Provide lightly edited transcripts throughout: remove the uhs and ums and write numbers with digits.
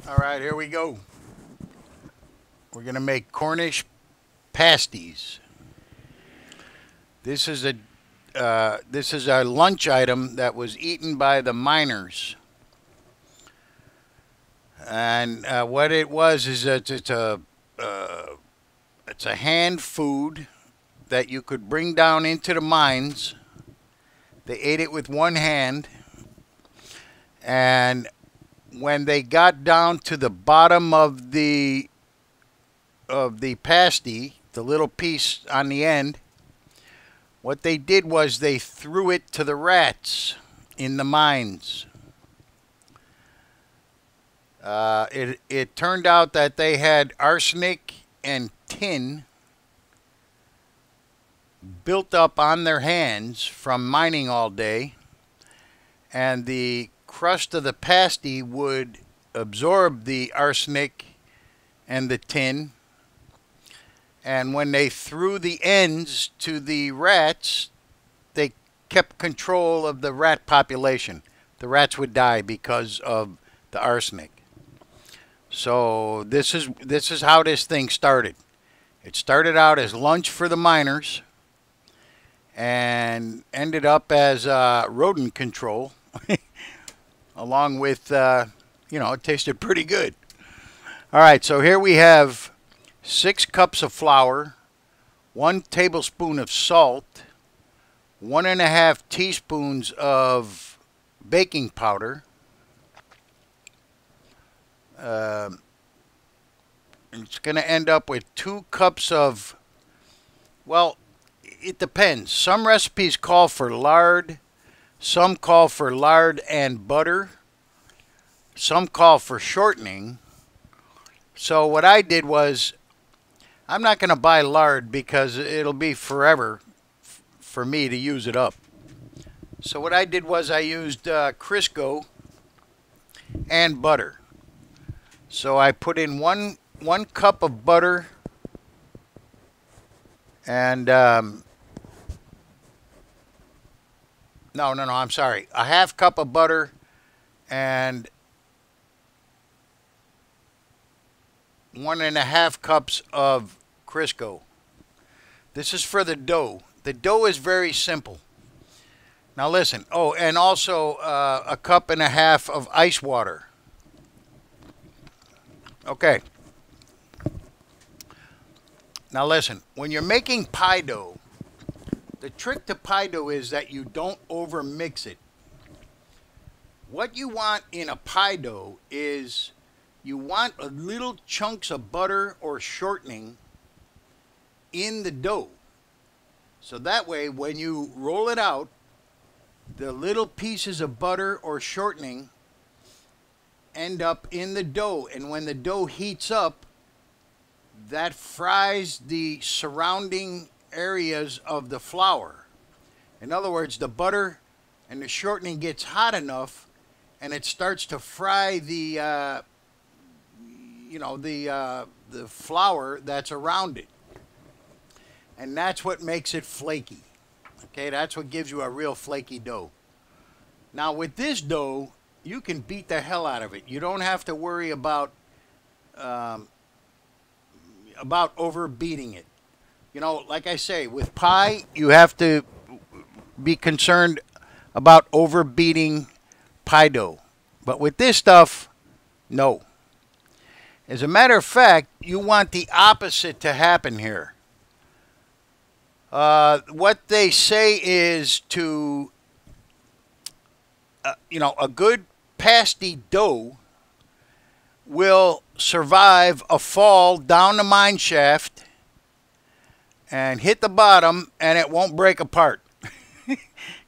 All right, here we go. We're gonna make Cornish pasties. This is a lunch item that was eaten by the miners, and what it was is that it's a hand food that you could bring down into the mines. They ate it with one hand, and when they got down to the bottom of the pasty, the little piece on the end, what they did was they threw it to the rats in the mines. It turned out that they had arsenic and tin built up on their hands from mining all day, and the crust of the pasty would absorb the arsenic and the tin, and when they threw the ends to the rats, they kept control of the rat population. The rats would die because of the arsenic. So this is how this thing started. It started out as lunch for the miners and ended up as rodent control, along with, it tasted pretty good. All right, so here we have 6 cups of flour, 1 tablespoon of salt, 1.5 teaspoons of baking powder. It's going to end up with 2 cups of, well, it depends. Some recipes call for lard, some call for lard and butter, some call for shortening. So what I did was, I'm not going to buy lard because it'll be forever for me to use it up. So what I did was I used Crisco and butter. So I put in one cup of butter and no, I'm sorry, a half cup of butter and 1.5 cups of Crisco. This is for the dough. The dough is very simple. Now listen. Oh, and also a cup and a half of ice water. Okay. Now listen. When you're making pie dough, the trick to pie dough is that you don't over mix it. What you want in a pie dough is you want a little chunks of butter or shortening in the dough. So that way when you roll it out, the little pieces of butter or shortening end up in the dough. And when the dough heats up, that fries the surrounding areas of the flour. In other words, the butter and the shortening gets hot enough and it starts to fry the the flour that's around it, and that's what makes it flaky. Okay, that's what gives you a real flaky dough. Now with this dough, you can beat the hell out of it. You don't have to worry about overbeating it. Like I say, with pie, you have to be concerned about overbeating pie dough, but with this stuff, no. As a matter of fact, you want the opposite to happen here. What they say is to, a good pasty dough will survive a fall down the mine shaft and hit the bottom and it won't break apart.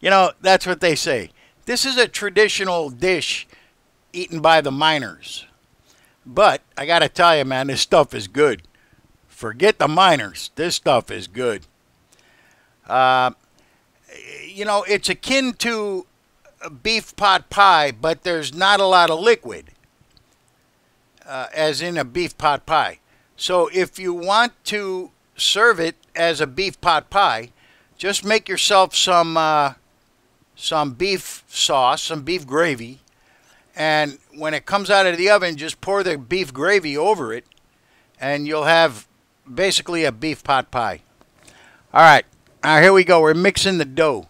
That's what they say. This is a traditional dish eaten by the miners. But I got to tell you, man, this stuff is good. Forget the miners. This stuff is good. It's akin to a beef pot pie, but there's not a lot of liquid, as in a beef pot pie. So if you want to serve it as a beef pot pie, just make yourself some beef sauce, some beef gravy, And when it comes out of the oven, just pour the beef gravy over it, and you'll have basically a beef pot pie. All right, now here we go. We're mixing the dough.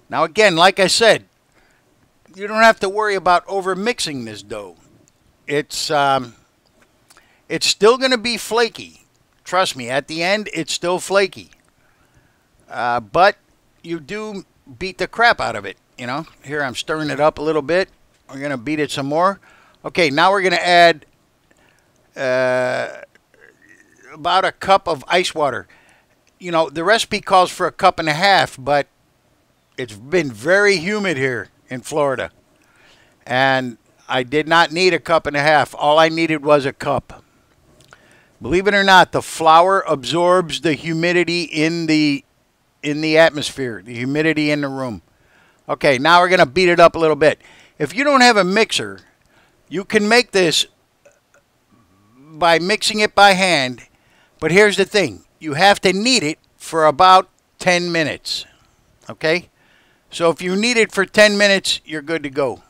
Now again, like I said, you don't have to worry about over mixing this dough. It's still going to be flaky. Trust me, at the end, it's still flaky. But you do beat the crap out of it, you know. Here, I'm stirring it up a little bit. We're going to beat it some more. Okay, now we're going to add about a cup of ice water. You know, the recipe calls for a cup and a half, but it's been very humid here in Florida. And I did not need a cup and a half. All I needed was a cup. Believe it or not, the flour absorbs the humidity in the atmosphere, the humidity in the room. Okay, now we're going to beat it up a little bit. If you don't have a mixer, you can make this by mixing it by hand. But here's the thing. You have to knead it for about 10 minutes. Okay? So if you knead it for 10 minutes, you're good to go.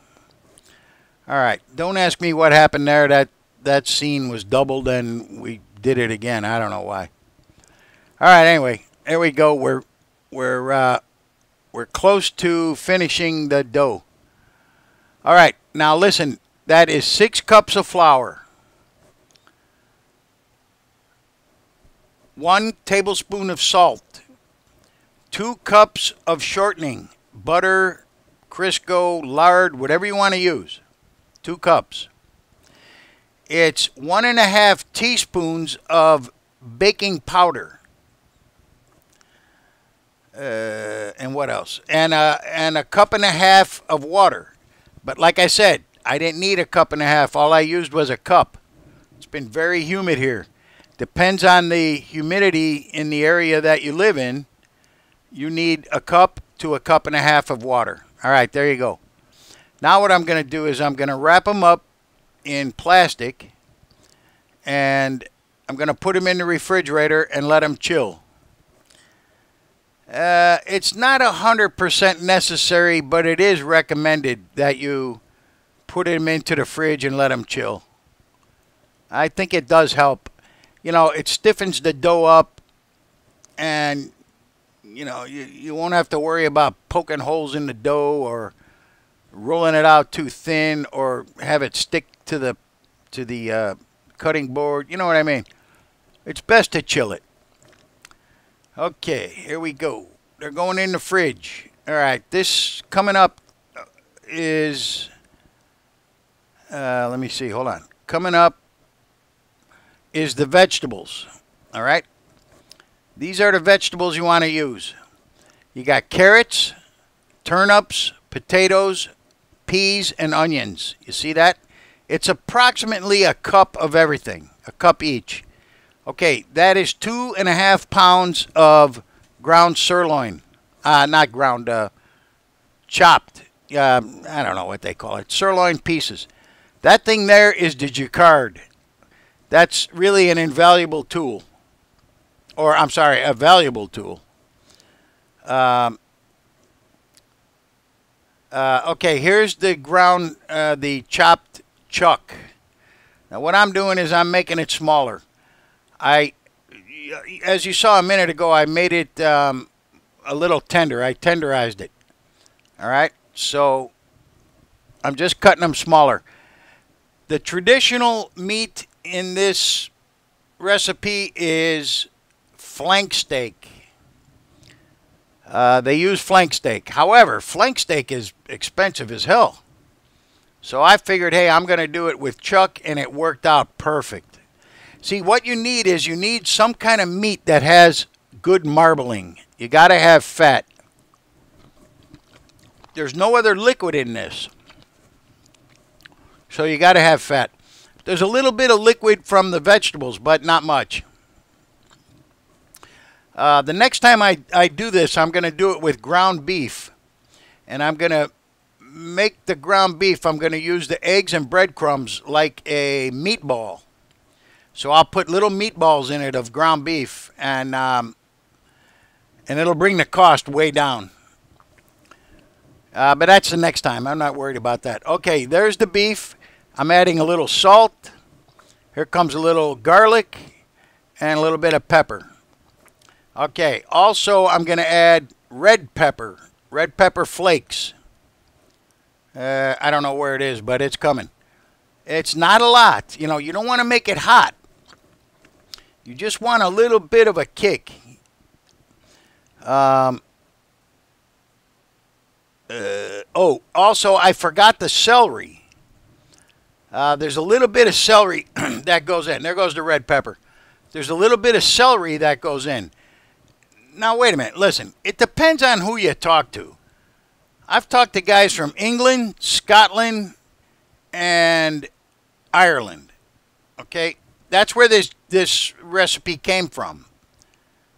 All right. Don't ask me what happened there. That scene was doubled and we did it again. I don't know why. All right. Anyway, there we go. We're close to finishing the dough. All right. Now listen. That is 6 cups of flour. 1 tablespoon of salt. 2 cups of shortening. Butter, Crisco, lard, whatever you want to use. 2 cups. It's 1.5 teaspoons of baking powder. And what else? And a cup and a half of water. But like I said, I didn't need a cup and a half. All I used was a cup. It's been very humid here. Depends on the humidity in the area that you live in. You need a cup to a cup and a half of water. All right, there you go. Now what I'm going to do is I'm going to wrap them up in plastic, and I'm going to put them in the refrigerator and let them chill. It's not 100% necessary, but it is recommended that you put them into the fridge and let them chill. I think it does help. You know, it stiffens the dough up, and you know, you won't have to worry about poking holes in the dough or rolling it out too thin or have it stick to the cutting board. You know what I mean? It's best to chill it. Okay, here we go. They're going in the fridge. All right, this coming up is, let me see, hold on. Coming up is the vegetables. All right? These are the vegetables you want to use. You got carrots, turnips, potatoes, peas, and onions. You see that? It's approximately a cup of everything, a cup each. Okay, that is 2.5 pounds of ground sirloin. Not ground, chopped. I don't know what they call it. Sirloin pieces. That thing there is the jacquard. That's really an invaluable tool. Or, I'm sorry, a valuable tool. Okay, here's the ground, the chopped chuck. Now, what I'm doing is I'm making it smaller. As you saw a minute ago, I made it a little tender. I tenderized it. All right, so I'm just cutting them smaller. The traditional meat in this recipe is flank steak. They use flank steak. However, flank steak is expensive as hell. So I figured, hey, I'm going to do it with chuck, and it worked out perfect. See, what you need is you need some kind of meat that has good marbling. You got to have fat. There's no other liquid in this. So you got to have fat. There's a little bit of liquid from the vegetables, but not much. The next time I do this, I'm going to do it with ground beef. And I'm going to make the ground beef, I'm going to use the eggs and breadcrumbs like a meatball. So I'll put little meatballs in it of ground beef, and it'll bring the cost way down. But that's the next time. I'm not worried about that. Okay, there's the beef. I'm adding a little salt. Here comes a little garlic and a little bit of pepper. Okay, also I'm going to add red pepper flakes. I don't know where it is, but it's coming. It's not a lot. You know, you don't want to make it hot. You just want a little bit of a kick. Oh, also I forgot the celery. There's a little bit of celery that goes in. There goes the red pepper. There's a little bit of celery that goes in. Now, wait a minute. Listen, it depends on who you talk to. I've talked to guys from England, Scotland, and Ireland. Okay? That's where this recipe came from.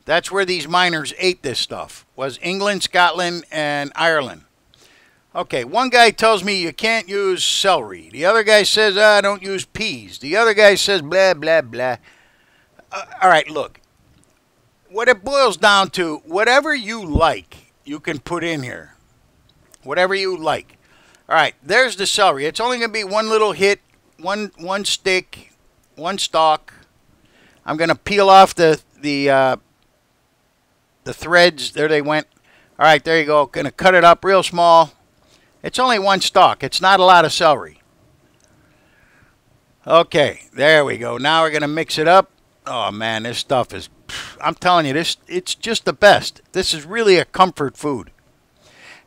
That's where these miners ate this stuff, was England, Scotland, and Ireland. Okay, one guy tells me you can't use celery. The other guy says, don't use peas. The other guy says, blah, blah, blah. All right, look. What it boils down to, whatever you like, you can put in here. Whatever you like. All right, there's the celery. It's only going to be one little hit, one stick, one stalk. I'm going to peel off the threads. There they went. All right, there you go. Going to cut it up real small. It's only one stalk. It's not a lot of celery. Okay, there we go. Now we're going to mix it up. Oh, man, this stuff is, I'm telling you, it's just the best. This is really a comfort food.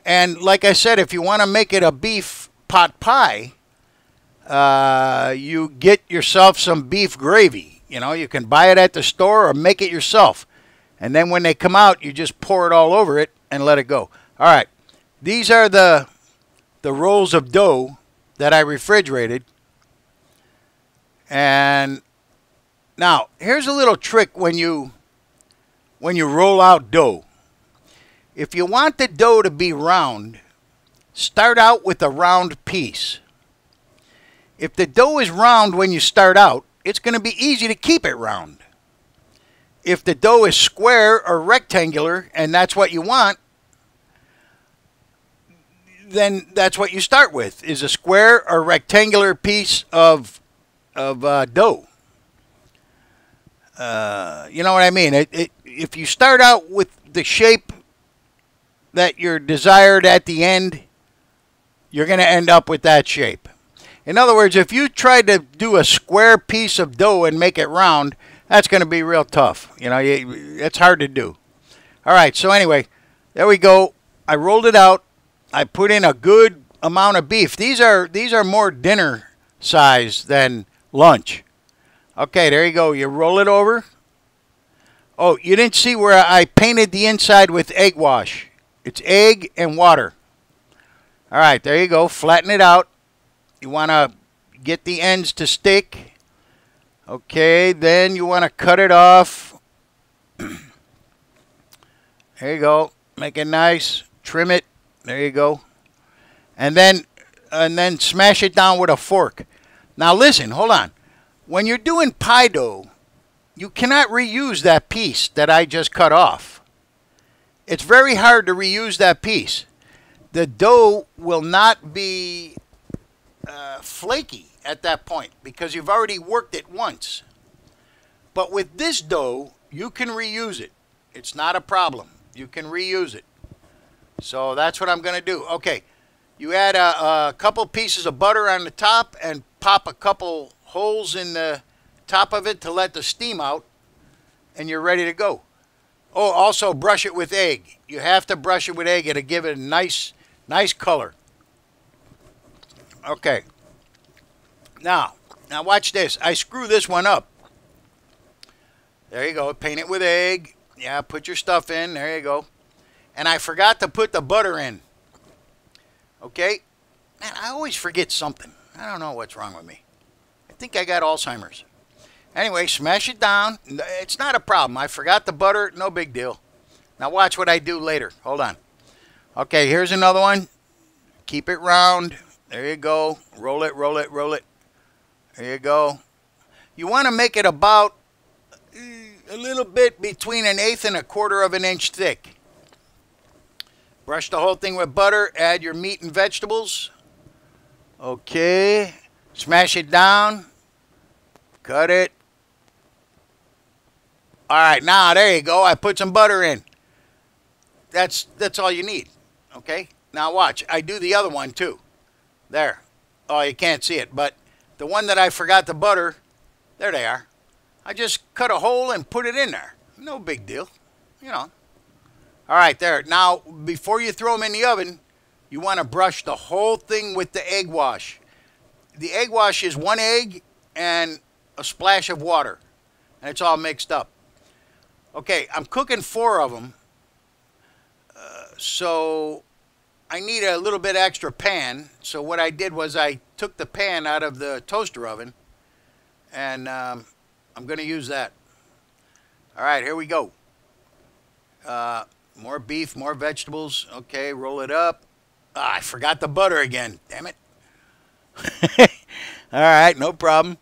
And like I said, if you want to make it a beef pot pie, you get yourself some beef gravy. You know, you can buy it at the store or make it yourself. And then when they come out, you just pour it all over it and let it go. All right, these are the rolls of dough that I refrigerated. And now, here's a little trick when you roll out dough. If you want the dough to be round, start out with a round piece. If the dough is round when you start out, it's going to be easy to keep it round. If the dough is square or rectangular, and that's what you want, then that's what you start with, is a square or rectangular piece of dough. You know what I mean? If you start out with the shape that you're desired at the end, you're going to end up with that shape. In other words, if you try to do a square piece of dough and make it round, that's going to be real tough. You know, it's hard to do. All right, so anyway, there we go. I rolled it out. I put in a good amount of beef. These are more dinner size than lunch. Okay, there you go. You roll it over. Oh, you didn't see where I painted the inside with egg wash. It's egg and water. All right, there you go. Flatten it out. You want to get the ends to stick. Okay, then you want to cut it off. There you go. Make it nice. Trim it. There you go. And then smash it down with a fork. Now listen, hold on. When you're doing pie dough, you cannot reuse that piece that I just cut off. It's very hard to reuse that piece. The dough will not be flaky at that point because you've already worked it once. But with this dough, you can reuse it. It's not a problem. You can reuse it. So that's what I'm going to do. Okay, you add a couple pieces of butter on the top and pop a couple holes in the top of it to let the steam out, and you're ready to go. Oh, also brush it with egg. You have to brush it with egg to give it a nice color. Okay. Now watch this. I screw this one up. There you go. Paint it with egg. Yeah, put your stuff in. There you go. And I forgot to put the butter in. Okay? Man, I always forget something. I don't know what's wrong with me. I think I got Alzheimer's. Anyway, smash it down. It's not a problem. I forgot the butter. No big deal. Now watch what I do later. Hold on. Okay, here's another one. Keep it round. There you go. Roll it, roll it, roll it. There you go. You want to make it about a little bit between 1/8 and 1/4 of an inch thick. Brush the whole thing with butter. Add your meat and vegetables. Okay. Smash it down. Cut it. All right, now there you go. I put some butter in. That's all you need. Okay. Now watch. I do the other one too. There. Oh, you can't see it, but the one that I forgot the butter, there they are. I just cut a hole and put it in there. No big deal, you know. All right, there. Now, before you throw them in the oven, you want to brush the whole thing with the egg wash. The egg wash is 1 egg and a splash of water, and it's all mixed up. Okay, I'm cooking 4 of them, so I need a little bit extra pan. So what I did was I took the pan out of the toaster oven, and I'm going to use that. All right, here we go. More beef, more vegetables. Okay, roll it up. Ah, I forgot the butter again. Damn it. All right, no problem.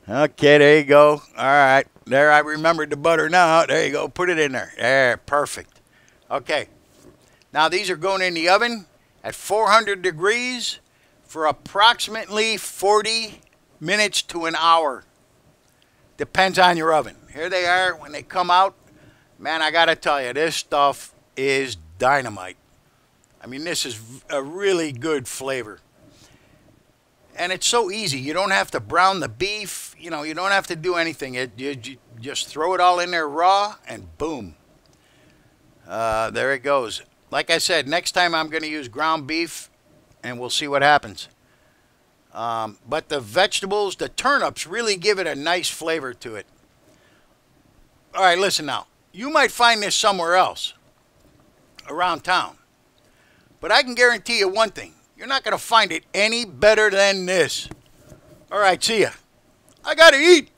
Okay, there you go. All right, there, I remembered the butter now. There you go. Put it in there. There, perfect. Okay. Now these are going in the oven at 400 degrees for approximately 40 minutes to an hour. Depends on your oven. Here they are when they come out. Man, I got to tell you, this stuff is dynamite. I mean, this is a really good flavor. And it's so easy. You don't have to brown the beef. You know, you don't have to do anything. You just throw it all in there raw, and boom. There it goes. Like I said, next time I'm going to use ground beef, and we'll see what happens. But the vegetables, the turnips, really give it a nice flavor to it. All right, listen now. You might find this somewhere else around town. But I can guarantee you one thing. You're not going to find it any better than this. All right, see ya. I got to eat.